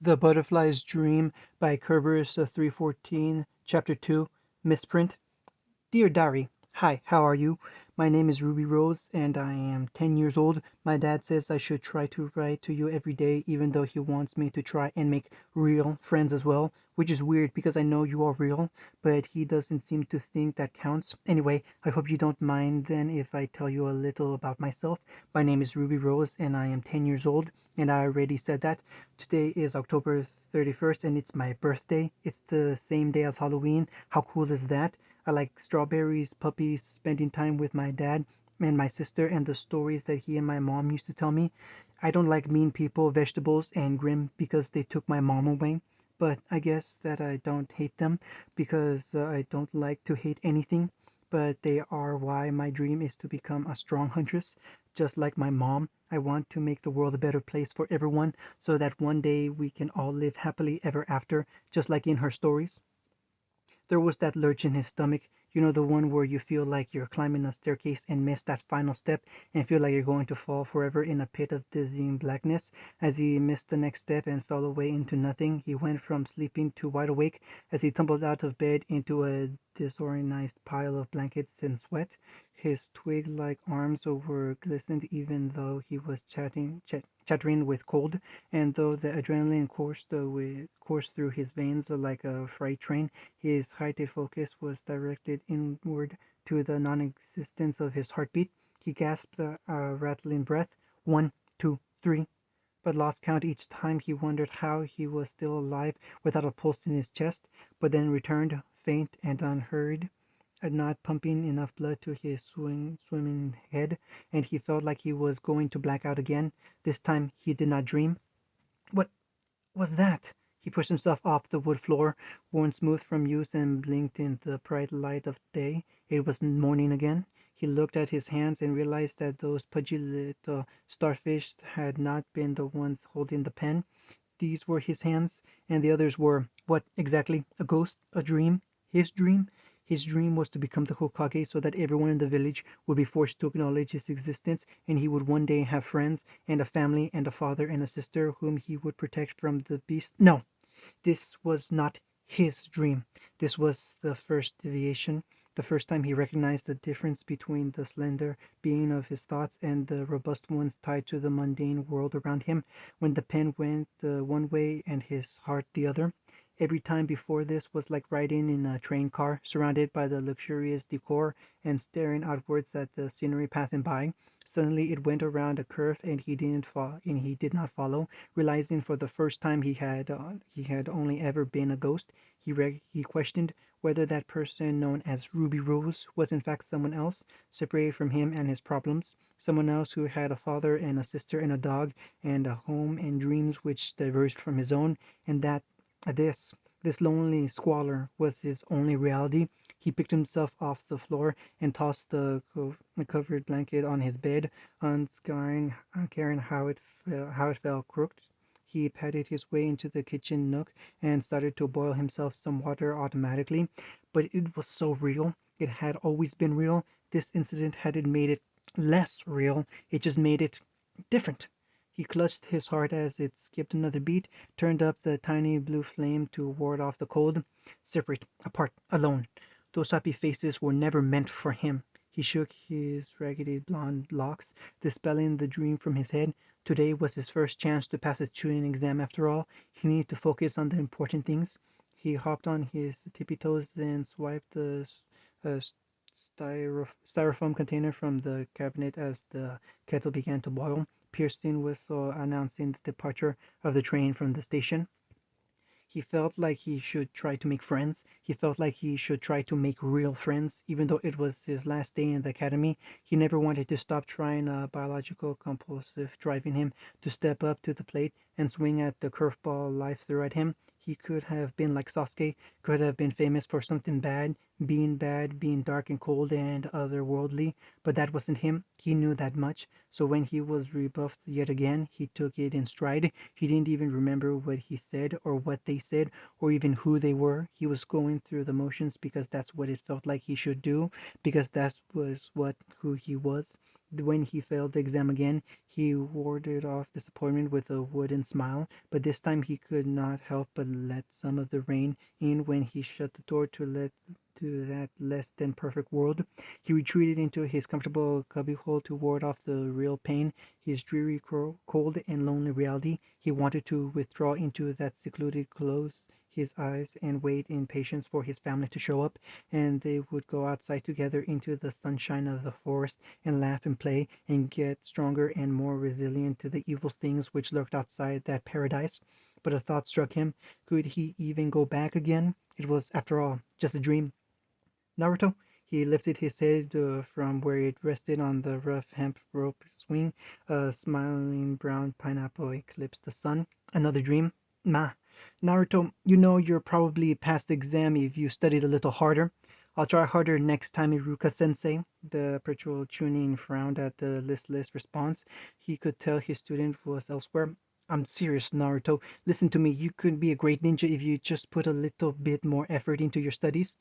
The Butterfly's Dream by Kerberos 314, Chapter 2, Misprint. Dear Diary, hi, how are you? My name is Ruby Rose and I am 10 years old. My dad says I should try to write to you every day, even though he wants me to try and make real friends as well, which is weird because I know you are real, but he doesn't seem to think that counts. Anyway, I hope you don't mind then if I tell you a little about myself. My name is Ruby Rose and I am 10 years old, and I already said that. Today is October 31st and it's my birthday. It's the same day as Halloween. How cool is that? I like strawberries, puppies, spending time with my dad and my sister, and the stories that he and my mom used to tell me. I don't like mean people, vegetables, and grim because they took my mom away. But I guess that I don't hate them because I don't like to hate anything. But they are why my dream is to become a strong huntress. Just like my mom, I want to make the world a better place for everyone so that one day we can all live happily ever after, just like in her stories. There was that lurch in his stomach, the one where you feel like you're climbing a staircase and miss that final step and feel like you're going to fall forever in a pit of dizzying blackness. As he missed the next step and fell away into nothing, he went from sleeping to wide awake as he tumbled out of bed into a disorganized pile of blankets and sweat. His twig-like arms were glistened even though he was chattering with cold, and though the adrenaline coursed through his veins like a freight train, his heightened focus was directed inward to the non-existence of his heartbeat. He gasped a rattling breath. 1, 2, 3, but lost count each time. He wondered how he was still alive without a pulse in his chest, but then returned, faint and unhurried, not pumping enough blood to his swimming head, and he felt like he was going to black out again. This time he did not dream. What was that? He pushed himself off the wood floor, worn smooth from use, and blinked in the bright light of day. It was morning again. He looked at his hands and realized that those pudgy little starfish had not been the ones holding the pen. These were his hands, and the others were what exactly? A ghost? A dream? His dream? His dream was to become the Hokage so that everyone in the village would be forced to acknowledge his existence, and he would one day have friends, and a family, and a father, and a sister whom he would protect from the beast. No! This was not his dream. This was the first deviation, the first time he recognized the difference between the slender being of his thoughts and the robust ones tied to the mundane world around him, when the pen went one way and his heart the other. Every time before this was like riding in a train car, surrounded by the luxurious decor and staring outwards at the scenery passing by. Suddenly it went around a curve and he did not follow. Realizing for the first time he had only ever been a ghost, he questioned whether that person known as Ruby Rose was in fact someone else, separated from him and his problems, someone else who had a father and a sister and a dog and a home and dreams which diverged from his own, and that this lonely squalor was his only reality. He picked himself off the floor and tossed the covered blanket on his bed, uncaring how it fell crooked. He patted his way into the kitchen nook and started to boil himself some water automatically. But it was so real. It had always been real. This incident hadn't made it less real. It just made it different. He clutched his heart as it skipped another beat, turned up the tiny blue flame to ward off the cold. Separate, apart, alone. Those happy faces were never meant for him. He shook his raggedy blonde locks, dispelling the dream from his head. Today was his first chance to pass a tuning exam after all. He needed to focus on the important things. He hopped on his tippy toes and swiped the uh, styrofoam container from the cabinet as the kettle began to boil, piercing whistle announcing the departure of the train from the station. He felt like he should try to make friends. He felt like he should try to make real friends, even though it was his last day in the academy. He never wanted to stop trying. A biological compulsive driving him to step up to the plate and swing at the curveball life threw at him. He could have been like Sasuke, could have been famous for something bad, being dark and cold and otherworldly, but that wasn't him. He knew that much. So when he was rebuffed yet again, he took it in stride. He didn't even remember what he said or what they said or even who they were. He was going through the motions because that's what it felt like he should do, because that was what who he was. When he failed the exam again, he warded off disappointment with a wooden smile, but this time he could not help but let some of the rain in when he shut the door to that less than perfect world. He retreated into his comfortable cubbyhole to ward off the real pain, his dreary, cold, and lonely reality. He wanted to withdraw into that secluded close his eyes and wait in patience for his family to show up, and they would go outside together into the sunshine of the forest and laugh and play and get stronger and more resilient to the evil things which lurked outside that paradise. But a thought struck him. Could he even go back again? It was, after all, just a dream. Naruto. He lifted his head from where it rested on the rough hemp rope swing. A smiling brown pineapple eclipsed the sun. Another dream? Ma. Naruto, you know you're probably past the exam if you studied a little harder. I'll try harder next time, Iruka-sensei. The perpetual Chunin frowned at the listless response. He could tell his student was elsewhere. I'm serious, Naruto. Listen to me. You could be a great ninja if you just put a little bit more effort into your studies.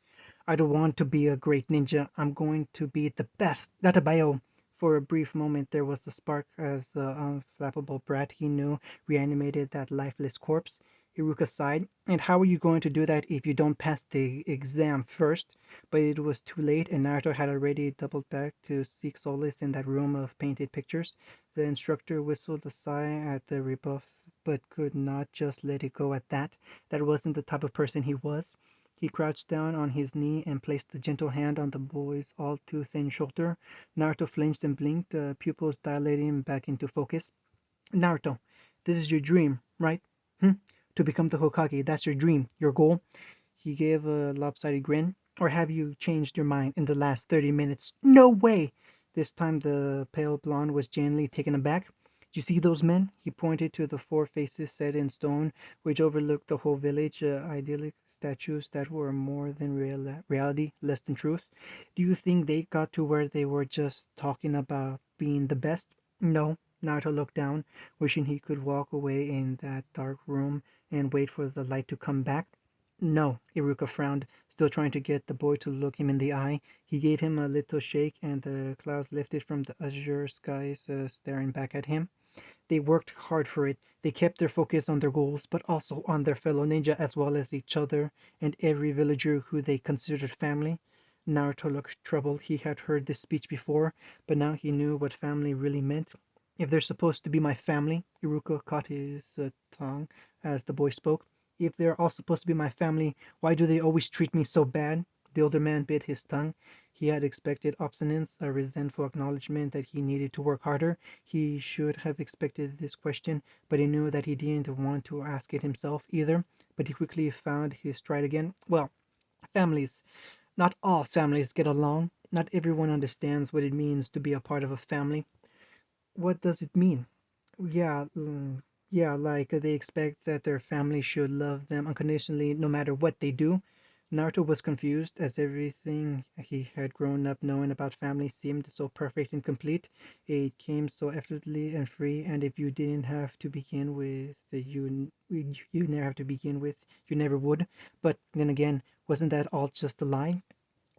I don't want to be a great ninja. I'm going to be the best. Databayo. For a brief moment there was a spark as the unflappable brat he knew reanimated that lifeless corpse. Iruka sighed. And how are you going to do that if you don't pass the exam first? But it was too late, and Naruto had already doubled back to seek solace in that room of painted pictures. The instructor whistled a sigh at the rebuff, but could not just let it go at that. That wasn't the type of person he was. He crouched down on his knee and placed a gentle hand on the boy's all too thin shoulder. Naruto flinched and blinked, pupils dilating back into focus. Naruto, this is your dream, right? Hmm? To become the Hokage, that's your dream, your goal? He gave a lopsided grin. Or have you changed your mind in the last 30 minutes? No way! This time the pale blonde was genuinely taken aback. You see those men? He pointed to the four faces set in stone, which overlooked the whole village, idyllic statues that were more than reality, less than truth. Do you think they got to where they were just talking about being the best? No. Naruto looked down, wishing he could walk away in that dark room and wait for the light to come back. No, Iruka frowned, still trying to get the boy to look him in the eye. He gave him a little shake, and the clouds lifted from the azure skies, staring back at him. They worked hard for it. They kept their focus on their goals, but also on their fellow ninja as well as each other and every villager who they considered family. Naruto looked troubled. He had heard this speech before, but now he knew what family really meant. If they're supposed to be my family, Iruka caught his tongue as the boy spoke. If they're all supposed to be my family, why do they always treat me so bad? The older man bit his tongue. He had expected obstinance, a resentful acknowledgement that he needed to work harder. He should have expected this question, but he knew that he didn't want to ask it himself either. But he quickly found his stride again. Well, families. Not all families get along. Not everyone understands what it means to be a part of a family. What does it mean? Yeah, yeah, like they expect that their family should love them unconditionally no matter what they do. Naruto was confused as everything he had grown up knowing about family seemed so perfect and complete. It came so effortlessly and free, and if you didn't have to begin with, you never have to begin with, you never would. But then again, wasn't that all just a lie?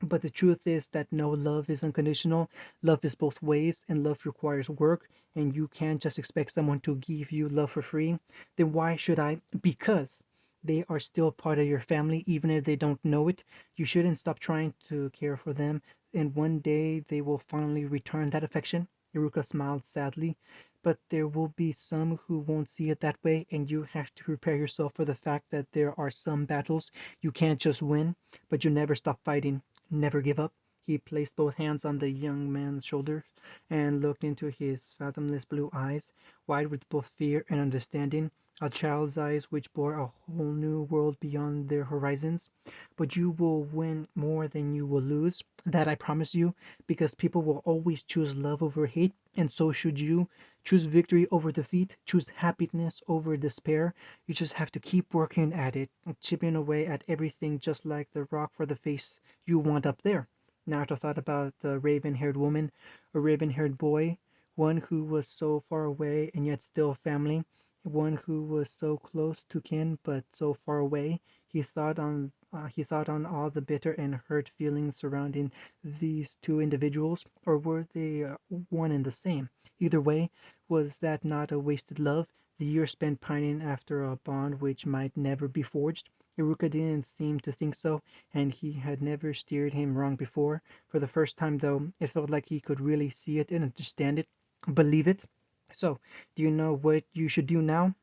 But the truth is that no love is unconditional. Love is both ways, and love requires work, and you can't just expect someone to give you love for free. Then why should I? Because they are still part of your family, even if they don't know it. You shouldn't stop trying to care for them, and one day they will finally return that affection. Iruka smiled sadly. But there will be some who won't see it that way, and you have to prepare yourself for the fact that there are some battles you can't just win, but you never stop fighting. Never give up. He placed both hands on the young man's shoulders and looked into his fathomless blue eyes, wide with both fear and understanding, a child's eyes which bore a whole new world beyond their horizons. But you will win more than you will lose, that I promise you, because people will always choose love over hate, and so should you. Choose victory over defeat, choose happiness over despair. You just have to keep working at it, chipping away at everything just like the rock for the face you want up there. Naruto thought about the raven-haired woman, a raven-haired boy, one who was so far away and yet still family, one who was so close to kin but so far away. He thought on all the bitter and hurt feelings surrounding these two individuals, or were they one and the same? Either way, was that not a wasted love? The years spent pining after a bond which might never be forged? Iruka didn't seem to think so, and he had never steered him wrong before. For the first time, though, it felt like he could really see it and understand it, believe it. So, do you know what you should do now?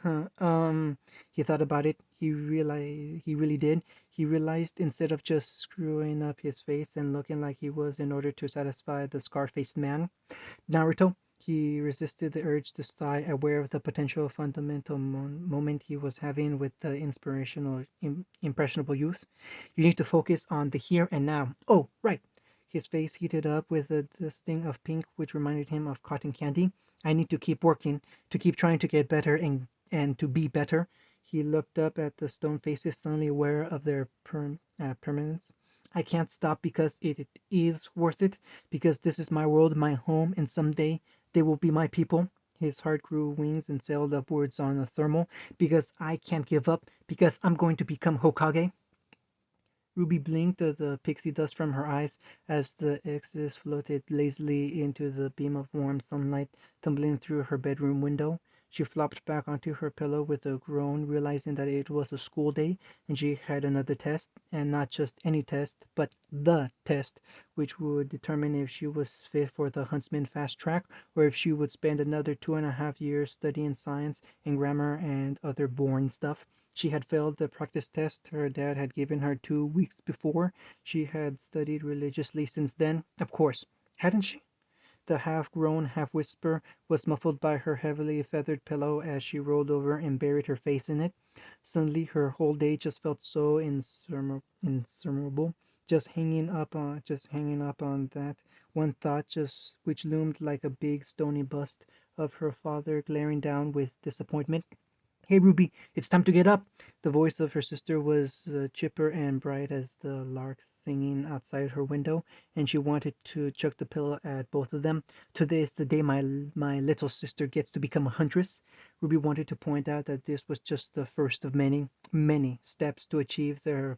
Huh, he thought about it. He really did. He realized instead of just screwing up his face and looking like he was in order to satisfy the scar-faced man, Naruto, he resisted the urge to sigh, aware of the potential fundamental moment he was having with the impressionable youth. You need to focus on the here and now. Oh, right. His face heated up with the sting of pink, which reminded him of cotton candy. I need to keep working, to keep trying to get better and to be better. He looked up at the stone faces, suddenly aware of their permanence. I can't stop because it is worth it, because this is my world, my home, and someday they will be my people. His heart grew wings and sailed upwards on a thermal, because I can't give up, because I'm going to become Hokage. Ruby blinked the pixie dust from her eyes as the X's floated lazily into the beam of warm sunlight tumbling through her bedroom window. She flopped back onto her pillow with a groan, realizing that it was a school day and she had another test, and not just any test, but the test, which would determine if she was fit for the Huntsman fast track or if she would spend another 2.5 years studying science and grammar and other boring stuff. She had failed the practice test her dad had given her 2 weeks before. She had studied religiously since then. Of course, hadn't she? The half-groan, half-whisper was muffled by her heavily feathered pillow as she rolled over and buried her face in it. Suddenly her whole day just felt so insurmountable, just hanging up on that one thought, just which loomed like a big stony bust of her father glaring down with disappointment. Hey Ruby, it's time to get up. The voice of her sister was chipper and bright as the larks singing outside her window, and she wanted to chuck the pillow at both of them. Today is the day my little sister gets to become a huntress. Ruby wanted to point out that this was just the first of many, many steps to achieve their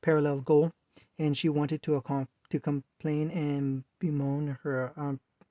parallel goal, and she wanted to complain and bemoan her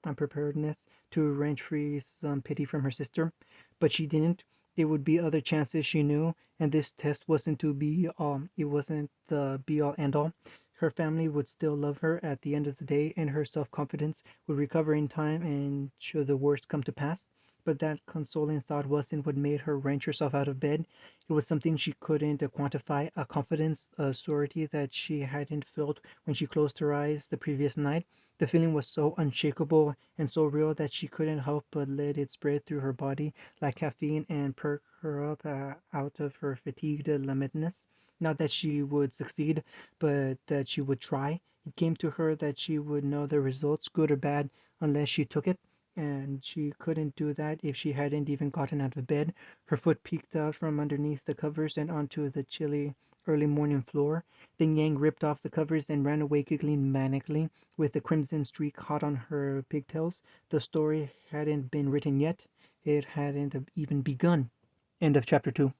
unpreparedness to wrench free some pity from her sister, but she didn't. There would be other chances, she knew, and this test wasn't to be all. It wasn't the be all end all. Her family would still love her at the end of the day, and her self-confidence would recover in time and should the worst come to pass. But that consoling thought wasn't what made her wrench herself out of bed. It was something she couldn't quantify, a confidence, a surety that she hadn't felt when she closed her eyes the previous night. The feeling was so unshakable and so real that she couldn't help but let it spread through her body like caffeine and perk her up out of her fatigued limitedness. Not that she would succeed, but that she would try. It came to her that she would know the results, good or bad, unless she took it, and she couldn't do that if she hadn't even gotten out of bed. Her foot peeked out from underneath the covers and onto the chilly early morning floor. Then Yang ripped off the covers and ran away giggling manically, with the crimson streak hot on her pigtails. The story hadn't been written yet. It hadn't even begun. End of chapter 2.